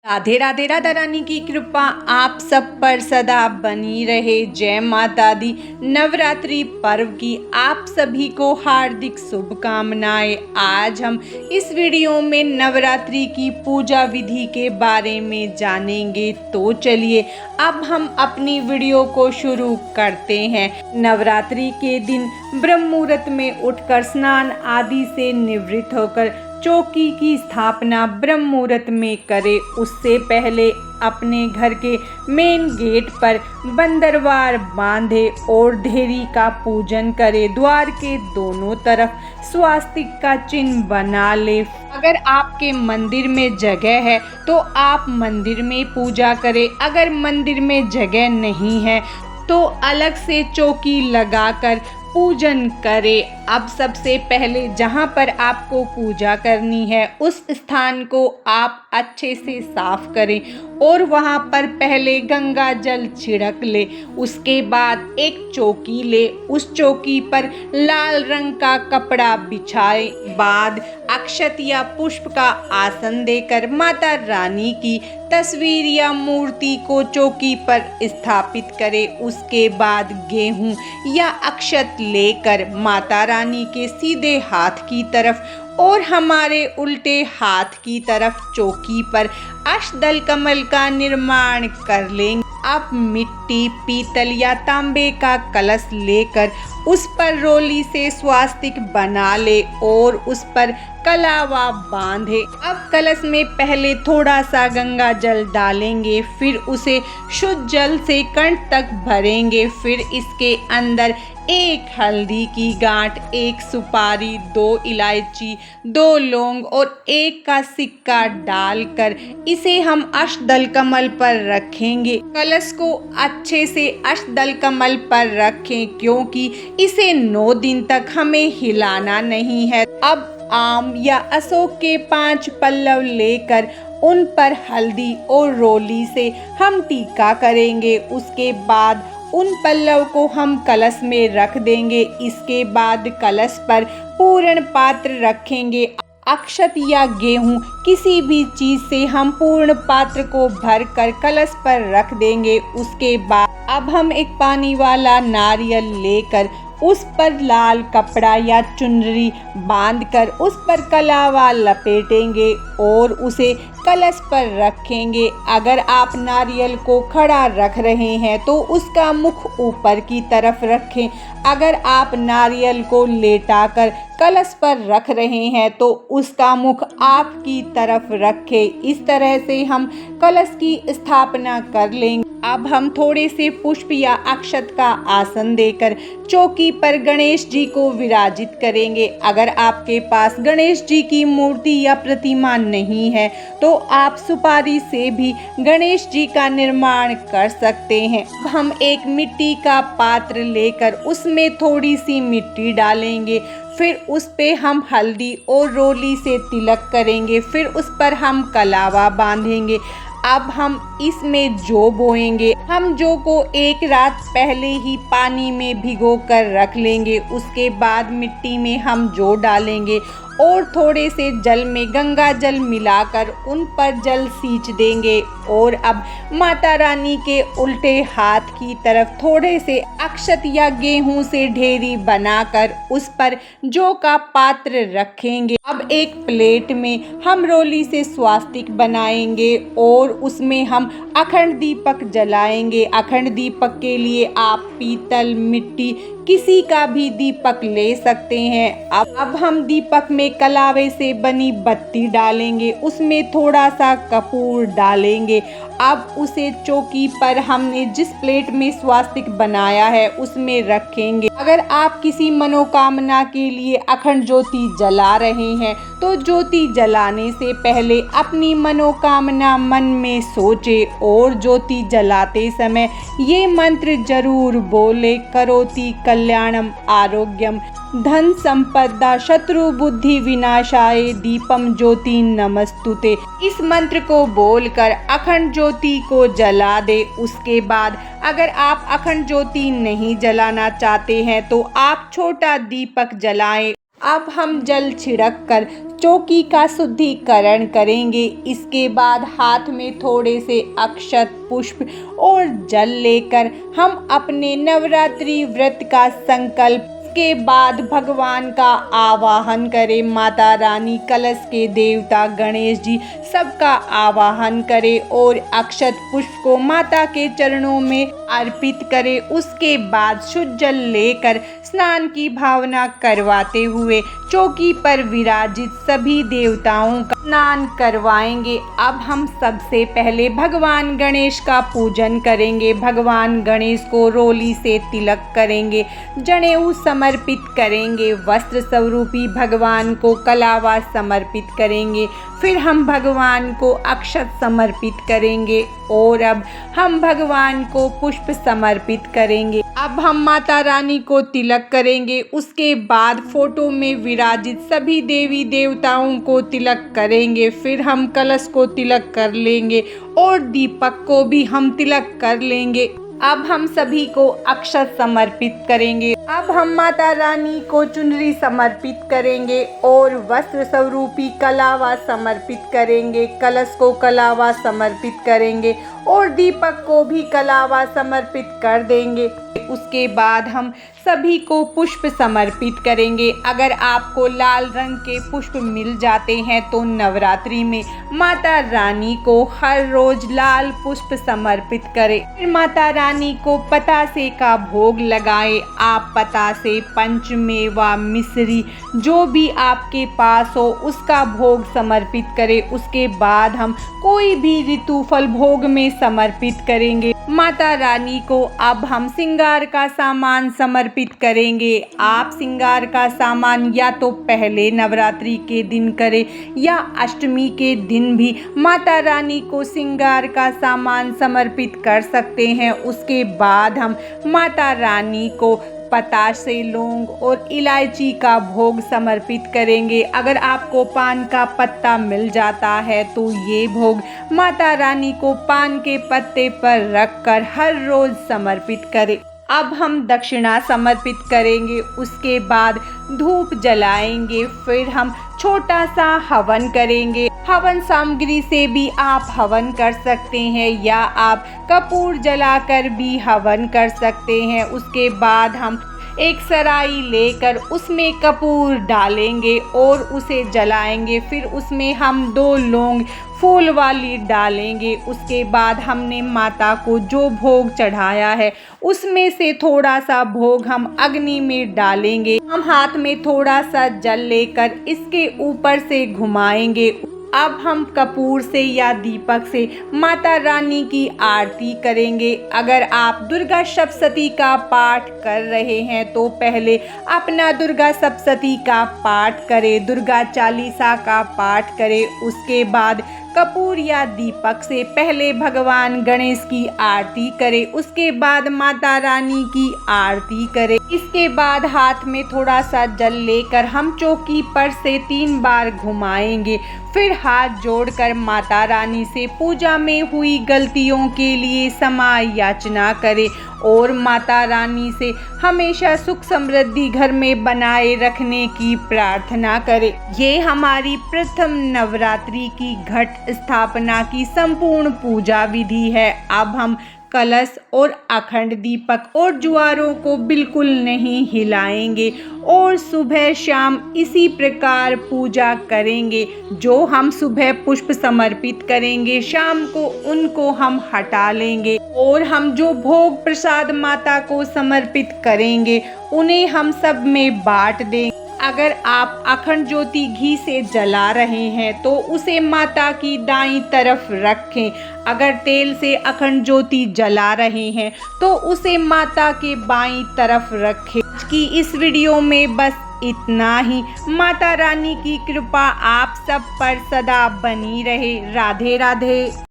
राधे राधे। राधा रानी की कृपा आप सब पर सदा बनी रहे। जय माता दी। नवरात्रि पर्व की आप सभी को हार्दिक शुभकामनाएं। आज हम इस वीडियो में नवरात्रि की पूजा विधि के बारे में जानेंगे। तो चलिए अब हम अपनी वीडियो को शुरू करते हैं। नवरात्रि के दिन ब्रह्म मुहूर्त में उठकर स्नान आदि से निवृत्त होकर चौकी की स्थापना ब्रह्म मुहूर्त में करें। उससे पहले अपने घर के मेन गेट पर बंदरवार बांधे और ढेरी का पूजन करे। द्वार के दोनों तरफ स्वास्तिक का चिन्ह बना ले। अगर आपके मंदिर में जगह है तो आप मंदिर में पूजा करें। अगर मंदिर में जगह नहीं है तो अलग से चौकी लगाकर पूजन करें। अब सबसे पहले जहाँ पर आपको पूजा करनी है उस स्थान को आप अच्छे से साफ करें और वहाँ पर पहले गंगा जल छिड़क ले। उसके बाद एक चौकी ले, उस चौकी पर लाल रंग का कपड़ा बिछाए। बाद अक्षत या पुष्प का आसन देकर माता रानी की तस्वीर या मूर्ति को चौकी पर स्थापित करें। उसके बाद गेहूं या अक्षत लेकर माता रानी के सीधे हाथ की तरफ और हमारे उल्टे हाथ की तरफ चौकी पर अष्टदल कमल का निर्माण कर लेंगे। अब मिट्टी, पीतल या तांबे का कलश लेकर उस पर रोली से स्वास्तिक बना ले और उस पर कलावा बांधे। अब कलश में पहले थोड़ा सा गंगा जल डालेंगे, फिर उसे शुद्ध जल से कंठ तक भरेंगे। फिर इसके अंदर एक हल्दी की गांठ, एक सुपारी, 2 इलायची, 2 लौंग और 1 का सिक्का डालकर इसे हम अष्टदल कमल पर रखेंगे। कलश को अच्छे से अष्टदल कमल पर रखें क्योंकि इसे 9 दिन तक हमें हिलाना नहीं है। अब आम या अशोक के 5 पल्लव लेकर उन पर हल्दी और रोली से हम टीका करेंगे। उसके बाद उन पल्लव को हम कलश में रख देंगे। इसके बाद कलश पर पूर्ण पात्र रखेंगे। अक्षत या गेहूं किसी भी चीज से हम पूर्ण पात्र को भरकर कलश पर रख देंगे। उसके बाद अब हम एक पानी वाला नारियल लेकर उस पर लाल कपड़ा या चुनरी बांधकर उस पर कलावा लपेटेंगे और उसे कलश पर रखेंगे। अगर आप नारियल को खड़ा रख रहे हैं तो उसका मुख ऊपर की तरफ रखें। अगर आप नारियल को लेटाकर कलश पर रख रहे हैं तो उसका मुख आपकी तरफ रखें। इस तरह से हम कलश की स्थापना कर लेंगे। अब हम थोड़े से पुष्प या अक्षत का आसन देकर चौकी पर गणेश जी को विराजित करेंगे। अगर आपके पास गणेश जी की मूर्ति या प्रतिमा नहीं है तो आप सुपारी से भी गणेश जी का निर्माण कर सकते हैं। हम एक मिट्टी का पात्र लेकर उसमें थोड़ी सी मिट्टी डालेंगे। फिर उस पे हम हल्दी और रोली से तिलक करेंगे। फिर उस पर हम कलावा बांधेंगे। अब हम इसमें जौ बोएंगे। हम जौ को एक रात पहले ही पानी में भिगो कर रख लेंगे। उसके बाद मिट्टी में हम जौ डालेंगे और थोड़े से जल में गंगा जल मिलाकर उन पर जल सींच देंगे। और अब माता रानी के उल्टे हाथ की तरफ थोड़े से अक्षत या गेहूं से ढेरी बनाकर उस पर जौ का पात्र रखेंगे। अब एक प्लेट में हम रोली से स्वास्तिक बनाएंगे और उसमें हम अखंड दीपक जलाएंगे। अखंड दीपक के लिए आप पीतल, मिट्टी किसी का भी दीपक ले सकते हैं। अब हम दीपक में कलावे से बनी बत्ती डालेंगे। उसमें थोड़ा सा कपूर डालेंगे। अब उसे चौकी पर हमने जिस प्लेट में स्वास्तिक बनाया है उसमें रखेंगे। अगर आप किसी मनोकामना के लिए अखंड ज्योति जला रहे हैं तो ज्योति जलाने से पहले अपनी मनोकामना मन में सोचे और ज्योति जलाते समय ये मंत्र जरूर बोले, करोति कल्याणम आरोग्यम धन संपदा शत्रु बुद्धि विनाशाय दीपम ज्योति नमस्तुते। इस मंत्र को बोलकर अखंड ज्योति को जला दे। उसके बाद अगर आप अखंड ज्योति नहीं जलाना चाहते हैं तो आप छोटा दीपक जलाएं अब हम जल छिड़क कर चौकी का शुद्धिकरण करेंगे। इसके बाद हाथ में थोड़े से अक्षत, पुष्प और जल लेकर हम अपने नवरात्रि व्रत का संकल्प के बाद भगवान का आवाहन करें। माता रानी, कलश के देवता गणेश जी सबका आवाहन करें और अक्षत पुष्प को माता के चरणों में अर्पित करें। उसके बाद शुद्ध जल लेकर स्नान की भावना करवाते हुए चौकी पर विराजित सभी देवताओं का स्नान करवाएंगे। अब हम सबसे पहले भगवान गणेश का पूजन करेंगे। भगवान गणेश को रोली से तिलक करेंगे, जनेऊ समर्पित करेंगे, वस्त्र स्वरूपी भगवान को कलावा समर्पित करेंगे। फिर हम भगवान को अक्षत समर्पित करेंगे और अब हम भगवान को पुष्प समर्पित करेंगे। अब हम माता रानी को तिलक करेंगे। उसके बाद फोटो में विराजित सभी देवी देवताओं को तिलक करेंगे। फिर हम कलश को तिलक कर लेंगे और दीपक को भी हम तिलक कर लेंगे। अब हम सभी को अक्षत समर्पित करेंगे। अब हम माता रानी को चुनरी समर्पित करेंगे और वस्त्र स्वरूपी कलावा समर्पित करेंगे। कलश को कलावा समर्पित करेंगे और दीपक को भी कलावा समर्पित कर देंगे। उसके बाद हम सभी को पुष्प समर्पित करेंगे। अगर आपको लाल रंग के पुष्प मिल जाते हैं तो नवरात्रि में माता रानी को हर रोज लाल पुष्प समर्पित करें। फिर माता रानी को पतासे का भोग लगाएं। आप पतासे, पंचमेवा, मिश्री जो भी आपके पास हो उसका भोग समर्पित करें। उसके बाद हम कोई भी ऋतुफल भोग में समर्पित करेंगे। माता रानी को अब हम श्रृंगार का सामान समर्पित करेंगे। आप श्रृंगार का सामान या तो पहले नवरात्रि के दिन करें या अष्टमी के दिन भी माता रानी को श्रृंगार का सामान समर्पित कर सकते हैं। उसके बाद हम माता रानी को पतासे, लौंग और इलायची का भोग समर्पित करेंगे। अगर आपको पान का पत्ता मिल जाता है तो ये भोग माता रानी को पान के पत्ते पर रखकर हर रोज समर्पित करें। अब हम दक्षिणा समर्पित करेंगे। उसके बाद धूप जलाएंगे। फिर हम छोटा सा हवन करेंगे। हवन सामग्री से भी आप हवन कर सकते हैं या आप कपूर जलाकर भी हवन कर सकते हैं। उसके बाद हम एक सराई लेकर उसमें कपूर डालेंगे और उसे जलाएंगे। फिर उसमें हम 2 लौंग फूल वाली डालेंगे। उसके बाद हमने माता को जो भोग चढ़ाया है उसमें से थोड़ा सा भोग हम अग्नि में डालेंगे। हम हाथ में थोड़ा सा जल लेकर इसके ऊपर से घुमाएंगे। अब हम कपूर से या दीपक से माता रानी की आरती करेंगे। अगर आप दुर्गा सप्तशती का पाठ कर रहे हैं तो पहले अपना दुर्गा सप्तशती का पाठ करें, दुर्गा चालीसा का पाठ करें। उसके बाद कपूर या दीपक से पहले भगवान गणेश की आरती करें। उसके बाद माता रानी की आरती करें। इसके बाद हाथ में थोड़ा सा जल लेकर हम चौकी पर से 3 बार घुमाएंगे। फिर हाथ जोड़कर माता रानी से पूजा में हुई गलतियों के लिए क्षमा याचना करें और माता रानी से हमेशा सुख समृद्धि घर में बनाए रखने की प्रार्थना करें। ये हमारी प्रथम नवरात्रि की घट स्थापना की संपूर्ण पूजा विधि है। अब हम कलश और अखंड दीपक और ज्वारों को बिल्कुल नहीं हिलाएंगे और सुबह शाम इसी प्रकार पूजा करेंगे। जो हम सुबह पुष्प समर्पित करेंगे शाम को उनको हम हटा लेंगे और हम जो भोग प्रसाद माता को समर्पित करेंगे उन्हें हम सब में बांट देंगे। अगर आप अखंड ज्योति घी से जला रहे हैं तो उसे माता की दाईं तरफ रखें। अगर तेल से अखंड ज्योति जला रहे हैं तो उसे माता के बाईं तरफ रखें। आज की इस वीडियो में बस इतना ही। माता रानी की कृपा आप सब पर सदा बनी रहे। राधे राधे।